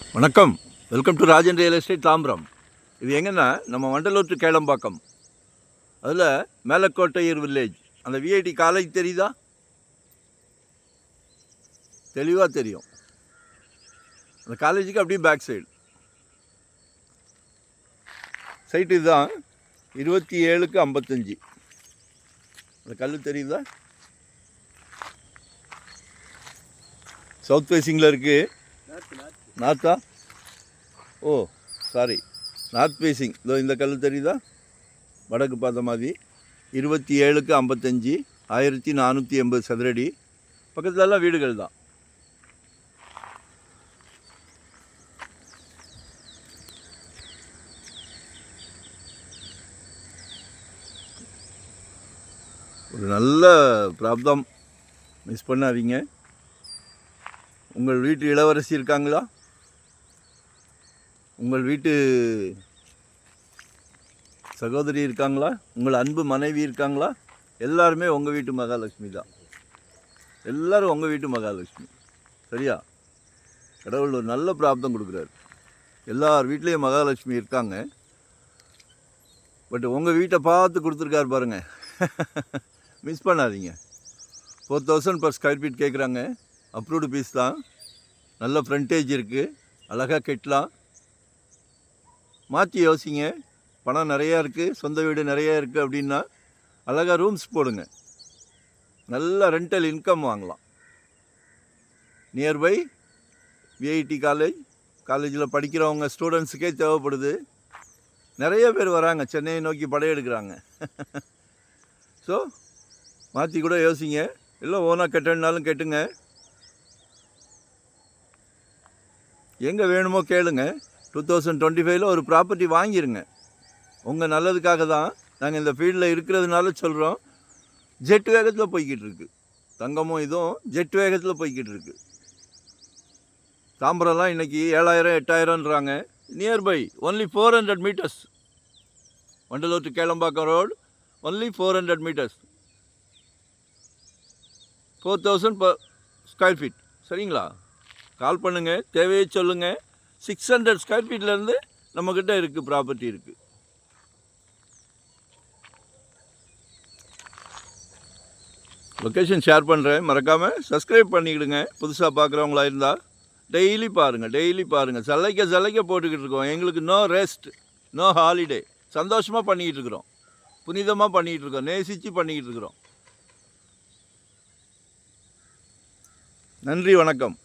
வணக்கம். Welcome to Rajan real estate Tambaram. இது எங்கன்னா நம்ம வண்டலூர் டு கேளம்பாக்கம், அதில் மேலக்கோட்டையூர் வில்லேஜ். அந்த விஐடி காலேஜ் தெரியுதா? தெளிவாக தெரியும். அந்த காலேஜுக்கு அப்படியே பேக் சைட்டு இதுதான். 27/55. அந்த கல் தெரியுதா? சவுத் ஃபேஸிங்கில் இருக்குது. நார்த்தா? ஓ சாரி, நார்த் ஃபேஸிங். இதோ இந்த கல் தெரியுதா? வடக்கு பார்த்த மாதிரி. 27/55, 1480 சதுரடி. பக்கத்துலலாம் வீடுகள் தான். ஒரு நல்ல பிராப்தம், மிஸ் பண்ணாதீங்க. உங்கள் வீட்டு இளவரசி இருக்காங்களா? உங்கள் வீட்டு சகோதரி இருக்காங்களா? உங்கள் அன்பு மனைவி இருக்காங்களா? எல்லாருமே உங்கள் வீட்டு மகாலட்சுமி தான். எல்லோரும் உங்கள் வீட்டு மகாலட்சுமி. சரியா? கடவுள் ஒரு நல்ல பிராப்தம் கொடுக்குறாரு. எல்லார் வீட்லேயும் மகாலட்சுமி இருக்காங்க. பட் உங்கள் வீட்டை பார்த்து கொடுத்துருக்காரு பாருங்கள். மிஸ் பண்ணாதீங்க. 4000 per ஸ்கொயர் ஃபீட் கேட்குறாங்க. அப்ரூவ்டு பீஸ் தான். நல்ல ஃப்ரண்டேஜ் இருக்குது. அழகாக கட்டலாம். மாற்றி யோசிங்க. பணம் நிறையா இருக்குது, சொந்த வீடு நிறையா இருக்குது அப்படின்னா அழகாக ரூம்ஸ் போடுங்க. நல்ல ரெண்டல் இன்கம் வாங்கலாம். நியர்பை விஐடி காலேஜில் படிக்கிறவங்க ஸ்டூடெண்ட்ஸுக்கே தேவைப்படுது. நிறைய பேர் வராங்க, சென்னையை நோக்கி படையெடுக்கிறாங்க. ஸோ மாற்றி கூட யோசிங்க. இல்லை ஓனாக கட்டணுனாலும் கட்டுங்க. எங்கே வேணுமோ கேளுங்க. 2025 ஒரு ப்ராப்பர்ட்டி வாங்கிடுங்க. உங்கள் நல்லதுக்காக தான் நாங்கள் இந்த ஃபீல்டில் இருக்கிறதுனால சொல்கிறோம். ஜெட் வேகத்தில் போய்கிட்டு இருக்கு. தங்கமும் இதுவும் ஜெட் வேகத்தில் போய்கிட்டு இருக்கு. தாம்பரம்லாம் இன்றைக்கி 7000 8000ன்றாங்க. Nearby only 400 meters. Vandalur to Kelambakkam road only 400 meters. 4000 per square feet. சரிங்களா? கால் பண்ணுங்கள், தேவையை சொல்லுங்கள். 600 ஸ்கொயர் ஃபீட்லேருந்து நம்மக்கிட்ட இருக்குது, ப்ராப்பர்ட்டி இருக்குது. லொக்கேஷன் ஷேர் பண்ணுறேன், மறக்காமல் சப்ஸ்கிரைப் பண்ணிக்கிடுங்க. புதுசாக பார்க்குறவங்களா இருந்தால் டெய்லி பாருங்கள். சலைக்க போட்டுக்கிட்டு இருக்கோம். எங்களுக்கு நோ ரெஸ்ட், நோ ஹாலிடே. சந்தோஷமாக பண்ணிக்கிட்டு இருக்கிறோம், புனிதமாக பண்ணிக்கிட்டு இருக்கோம், நேசித்து பண்ணிக்கிட்டு இருக்கிறோம். நன்றி, வணக்கம்.